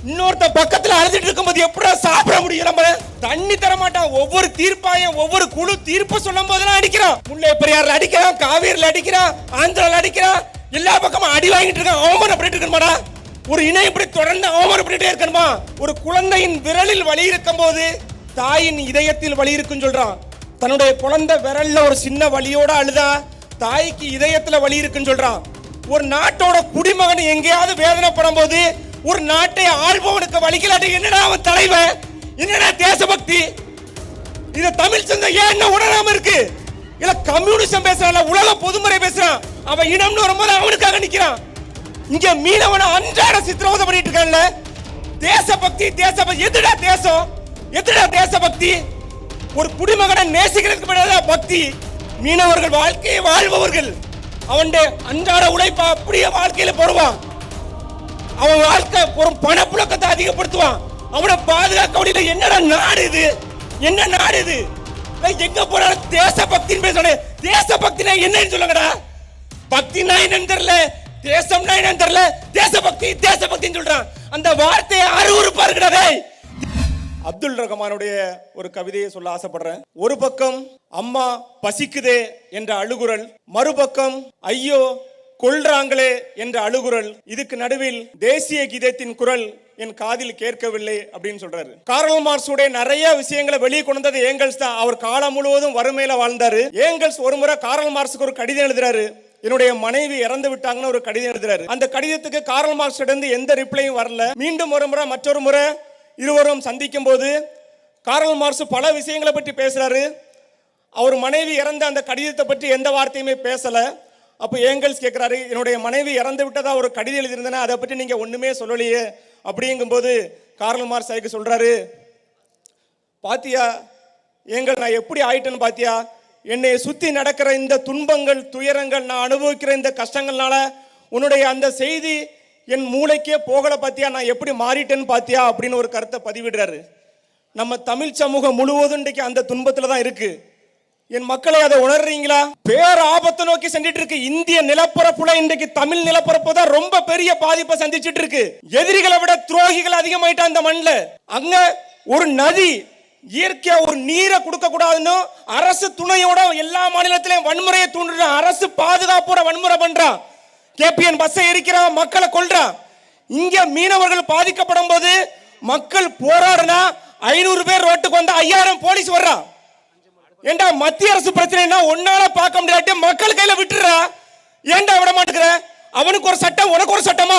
இன்னொருத்த பக்கத்துல அழுதுட்டு இருக்கும்போது எப்படி சாப்பிட முடியும்? நம்ம தண்ணி தர மாட்டான். ஒவ்வொரு தீர்ப்பாயம் ஒவ்வொரு குழு தீர்ப்பு சொல்லும் போதெல்லாம் அடிக்கிறான். முல்லை பெரியார்ல அடிக்கிறான், காவேரியில அடிக்கிறான், ஆந்திரால அடிக்கிறான். எல்லா பக்கமும் அடி வாங்கிட்டு இருக்கான். அவமானம் பண்ணிட்டு இருக்கணுமாடா? ஒரு இனம் இப்படி தொடர்ந்து அவமானம் பண்ணிட்டே இருக்கணுமா? ஒரு குழந்தையின் விரலில் வலி இருக்கும் போது தாயின் இதயத்தில் வலி இருக்குன்னு சொல்றான். தன்னுடைய குழந்தை விரல்ல ஒரு சின்ன வலியோட அழுதா தாய்க்கு இதயத்துல வலி இருக்குன்னு சொல்றான். ஒரு நாட்டோட குடிமகன் எங்கேயாவது வேதனைப்படும் போது ஒரு நாட்டை ஆள்பவனுக்கு வலிக்கலாட்டி என்னடா அவன் தலைவன்? என்னடா தேசபக்தி? இத தமிழ் சொந்தம் ஏன் என்ன உணராம இருக்கு? இல்ல கம்யூனிசம் பேசுறான், உலக பொதுமுறை பேசுறான். அவன் இனம்னு வரும்போது அவனுக்காக நிக்கிறான். இங்க மீனவனை அன்றாட சித்திரவதை பண்ணிட்டு இருக்கான்ல. தேசபக்தி தேசபக்தி எதுடா தேசம்? எதுடா தேசபக்தி? ஒரு குடிமகனை நேசிக்கிறதுக்கு பதிலா பக்தி. மீனவர்கள் வாழ்க்கையை வாழ்பவர்கள். அவன் அன்றாட உழைப்ப அப்படியே வாழ்க்கையில போடுவான். அவன் வாழ்க்கை ஒரு பணப்புழக்கத்தை அதிகப்படுத்துவான். அவனை பாதுகாக்க முடியல. என்னடா நாடு இது? என்ன நாடு இது? எங்க போனாலும் தேசபக்தின்னு பேசுறேன். தேசபக்தினா என்னன்னு சொல்லுங்கடா. பக்தினா என்னன்னு தெரியல, தேசம்னா என்னன்னு தெரியல. தேசபக்தி தேசபக்தின்னு சொல்றான். அந்த வார்த்தையை அருவருப்பா இருக்குடா. அப்துல் ரஹ்மானுடைய ஒரு கவிதையை சொல்ல ஆசைப்படுறேன். ஒரு பக்கம் அம்மா பசிக்குதே என்ற அழுகுரல், மறுபக்கம் ஐயோ கொல்றாங்களே என்ற அழுகுரல், இதுக்கு நடுவில் தேசிய கீதத்தின் குரல் என் காதில் கேட்கவில்லை அப்படின்னு சொல்றாரு. கார்ல் மார்க்ஸுடைய நிறைய விஷயங்களை வெளியே கொண்டு வந்தது ஏங்கல்ஸ் தான். அவர் காலம் முழுவதும் வறுமையில வாழ்ந்தாரு. ஏங்கல்ஸ் ஒரு முறை கார்ல் மார்க்ஸுக்கு ஒரு கடிதம் எழுதுறாரு. என்னுடைய மனைவி இறந்து விட்டாங்கன்னு ஒரு கடிதம் எழுதுறாரு. அந்த கடிதத்துக்கு கார்ல் மார்க்ஸ் இருந்து எந்த ரிப்ளையும் வரல. மீண்டும் ஒரு முறை மற்றொரு முறை இருவரும் சந்திக்கும் போது கார்ல் மார்க்ஸ் பல விஷயங்களை பற்றி பேசுறாரு. அவர் மனைவி இறந்த அந்த கடிதத்தை பற்றி எந்த வார்த்தையுமே பேசல. அப்போ ஏங்கல்ஸ் கேட்கிறாரு, என்னுடைய மனைவி இறந்து விட்டதா ஒரு கடிதம் எழுதியிருந்தேன்னா அதை பற்றி நீங்க ஒண்ணுமே சொல்லலையே அப்படிங்கும்போது கார்ல் மார்க்ஸ் அதுக்கு சொல்றாரு, பாத்தியா ஏங்கல் நான் எப்படி ஆயிட்டேன்னு பாத்தியா? என்னை சுத்தி நடக்கிற இந்த துன்பங்கள் துயரங்கள் நான் அனுபவிக்கிற இந்த கஷ்டங்கள்னால உன்னுடைய அந்த செய்தி என் மூளைக்கே போகல பாத்தியா? நான் எப்படி மாறிட்டேன்னு பாத்தியா அப்படின்னு ஒரு கருத்தை பதிவிடுறாரு. நம்ம தமிழ் சமூகம் முழுவதும் இன்றைக்கு அந்த துன்பத்துல தான் இருக்கு. என் மக்களை அதை உணர்றீங்களா? பேர் ஆபத்தை நோக்கி சென்றிட்டு இருக்கு. இந்திய நிலப்பரப்புல இன்றைக்கு தமிழ் நிலப்பரப்பு தான் ரொம்ப பெரிய பாதிப்பை சந்திச்சிட்டு இருக்கு. எதிரிகளை விட துரோகிகள் அதிகமாயிட்டா அந்த மண்ணில். அங்க ஒரு நதி இயற்கையா ஒரு நீரை கொடுக்க கூடாதுன்னு அரசு துணையோட எல்லா மாநிலத்திலும் வன்முறையை தூண்டுற அரசு பாதுகாப்போட வன்முறை பண்றான். கேபிஎன் பஸ்ஸை எரிக்கிறான், மக்களை கொல்றான். இங்க மீனவர்கள் பாதிக்கப்படும் போது மக்கள் போராடுனா 500 பேர் ரோட்டுக்கு வந்தா 5000 போலீஸ் வர்றான். ஏண்டா மத்திய அரசு பிரச்சனைனா ஒன்னால பார்க்க முடியாட்டி மக்கள் கையில விட்டுறா. ஏண்டா விட மாட்டேங்கிற? அவனுக்கு ஒரு சட்டம் உனக்கு ஒரு சட்டமா?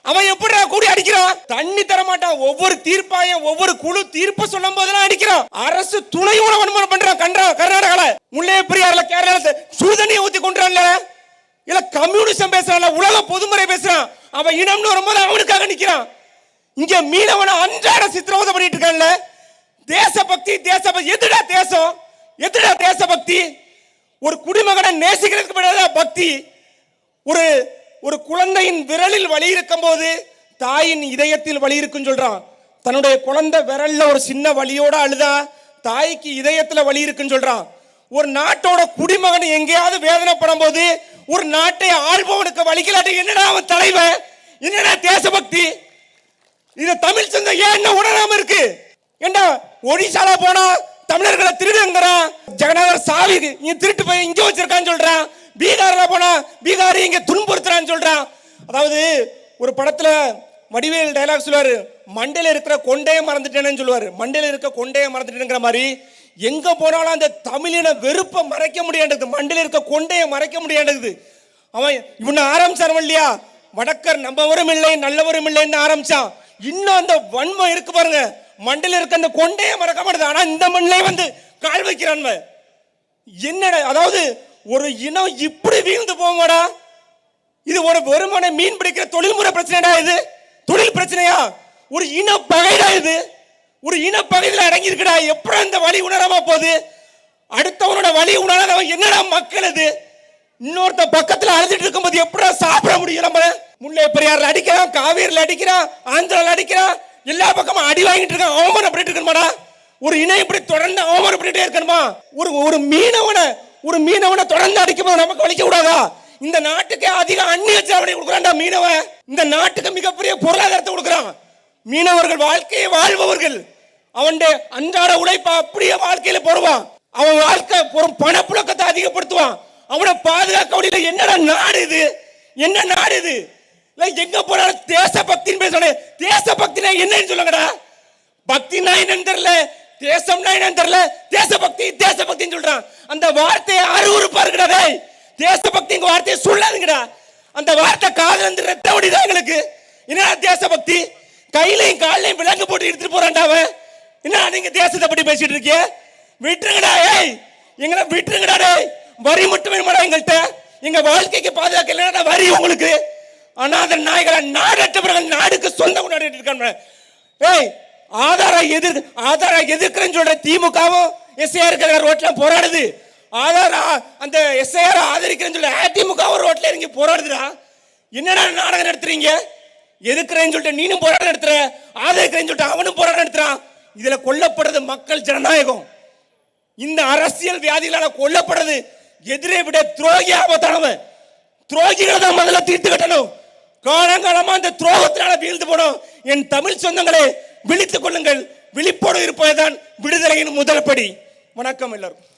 அவன் எப்படிடா கூடி அடிக்கிறான்? தண்ணி தர மாட்டான். ஒவ்வொரு தீர்ப்பாயம் ஒவ்வொரு குழு தீர்ப்பு சொல்லும் போதெல்லாம் அடிக்கிறான். அரசு துணையோட வன்முறை பண்றான். கர்நாடகால முல்லை பெரியார்ல கேரளால சுடுதண்ணியை ஊத்தி கொண்டுறான்ல. இல்ல கம்யூனிசம் பேசுறான்ல, உலக பொதுமுறை பேசுறான். அவன் இனம்னு வரும்போது அவனுக்காக நிக்கிறான். இங்க மீனவனை அன்றாட சித்திரவதை பண்ணிட்டு இருக்கான்ல. தேசபக்தி தேசபக்தி எதுடா தேசம்? எதுடா தேசபக்தி? ஒரு குடிமகனை நேசிக்கிறதுக்கு பதிலா பக்தி. ஒரு குழந்தையின் விரலில் வலி இருக்கும் போது தாயின் இதயத்தில் வலி இருக்குன்னு சொல்றான். தன்னுடைய குழந்தை விரல்ல ஒரு சின்ன வலியோட அழுதா தாய்க்கு இதயத்துல வலி இருக்குன்னு சொல்றான். ஒரு நாட்டோட குடிமகன் எங்கேயாவது வேதனைப்படும் போது ஒரு நாட்டை ஆள்பவனுக்கு வலிக்கலாட்டி என்னடா அவன் தலைவன்? என்னடா தேசபக்தி? இத தமிழ் சொந்தம் ஏன் என்ன உணராம இருக்கு? ஏண்டா ஒடிசால போனா தமிழர்களை திருடுங்கிறான். ஜெகநாதர் சாவி இங்க திருட்டு போய் இங்க வச்சிருக்கான்னு சொல்றான். பீகார்ல போனா பீகாரி இங்க துன்புறுத்துறான்னு சொல்றான். அதாவது ஒரு படத்துல வடிவேல் டைலாக் சொல்லுவாரு, மண்டையில இருக்கிற கொண்டையை மறந்துட்டேன்னு சொல்லுவாரு. மண்டையில இருக்க கொண்டையை மறந்துட்டேங்கிற மாதிரி எங்க போனாலும் அந்த தமிழின வெறுப்பை மறைக்க முடியாண்டது, மண்டையில இருக்க கொண்டையை மறைக்க முடியாண்டது. அவன் இவனை ஆரம்பிச்சான் இல்லையா, வடக்கர் நம்பவரும் இல்லை நல்லவரும் இல்லைன்னு ஆரம்பிச்சான். இன்னும் அந்த வன்மை இருக்கு பாருங்க. மண்டையில இருக்க அந்த கொண்டையை மறக்க மாட்டேது. ஆனா இந்த மண்ணிலே வந்து கால் வைக்கிறான். என்னடா அதாவது ஒரு இனம் இப்படி வீழ்ந்து போமாடா? இது ஒரு வெறுமனை மீன் பிடிக்கிற தொழில்முறை பிரச்சனைடா? இது தொழில் பிரச்சனையா? ஒரு இன பகைடா இது. ஒரு இன பகையில அடங்கி இருக்குடா. எப்படி அந்த வழி உணராம போகுது? அடுத்தவனோட வழி உணராதவன் என்னடா மக்கள் இது? இன்னொருத்த பக்கத்துல அழுதுட்டு இருக்கும்போது எப்படா சாப்பிட முடியும்? நம்ம முல்லை பெரியார்ல அடிக்கிறான், காவேரியில அடிக்கிறான், ஆந்திரால அடிக்கிறான். எல்லா பக்கமும் அடி வாங்கிட்டு இருக்கான். அவமானம் பண்ணிட்டு இருக்கணுமாடா? ஒரு இனம் இப்படி தொடர்ந்து அவமானம் பண்ணிட்டே இருக்கணுமா? ஒரு மீனவனை தொடர்ந்து அடிக்கும்போது நமக்கு வலிக்க கூடாதா? இந்த நாட்டுக்கு அதிக அந்நிய சாவடி கொடுக்குறான்டா மீனவன். இந்த நாட்டுக்கு மிகப்பெரிய பொருளாதாரத்தை கொடுக்குறான். மீனவர்கள் வாழ்க்கையை வாழ்பவர்கள். அவன் அன்றாட உழைப்பா அப்படியே வாழ்க்கையில போடுவான். அவன் வாழ்க்கை பணப்புழக்கத்தை அதிகப்படுத்துவான். அவனை பாதுகாக்க முடியல. என்னடா நாடு இது? என்ன நாடு இது? எங்க போனாலும் தேசபக்தின்னு பேசுறேன். தேசபக்தினா என்னன்னு சொல்லுங்கடா. பக்தினா என்னன்னு தெரியல, தேசம்னா என்னன்னு தெரியல. தேசபக்தி தேசபக்தின்னு சொல்றான். அந்த வார்த்தையை அருவருப்பா இருக்குடா. தேசபக்திங்க வார்த்தையை சொல்லாதுங்கடா. அந்த வார்த்தை காதுல இருந்து ரத்த ஓடிதான் எங்களுக்கு. என்ன தேசபக்தி? கையிலையும் காலையும் விலங்கு போட்டு எடுத்துட்டு போறான்டா அவன். என்ன நீங்க தேசத்தை பத்தி பேசிட்டு இருக்கீங்க? விட்டுருங்கடா. எங்களை விட்டுருங்கடா. வரி மட்டுமே எங்கள்கிட்ட. எங்க வாழ்க்கைக்கு பாதுகாக்க இல்லைன்னா வரி உங்களுக்கு. அநாத நாய்கள நாடற்றவர்கள் நாடுக்கு சொந்த கொண்டாடிட்டு இருக்காங்க. ஆதார எதிர்க்கிறேன்னு சொல்ற திமுகவும் எஸ்ஐஆர் ரோட்ல போராடுது. ஆதார அந்த எஸ்ஐஆர் ஆதரிக்கிறேன்னு சொல்ற அதிமுக ரோட்ல இறங்கி போராடுதுடா. என்னடா நாடகம் நடத்துறீங்க? எதிர்க்கிறேன்னு சொல்லிட்டு நீனும் போராட்டம் நடத்துற, ஆதரிக்கிறேன்னு சொல்லிட்டு அவனும் போராட்டம் நடத்துறான். இதுல கொல்லப்படுறது மக்கள் ஜனநாயகம். இந்த அரசியல் வியாதிகளால கொல்லப்படுறது எதிரே விட துரோகி ஆபத்தானவன். துரோகிகளை தான் முதல்ல தீர்த்து கட்டணும். காலங்காலமா அந்த துரோகத்தினால வீழ்ந்து போனோம். என் தமிழ் சொந்தங்களே, விழித்துக் கொள்ளுங்கள். விழிப்போடு இருப்பதுதான் விடுதலையின் முதல் படி. வணக்கம் எல்லாருக்கும்.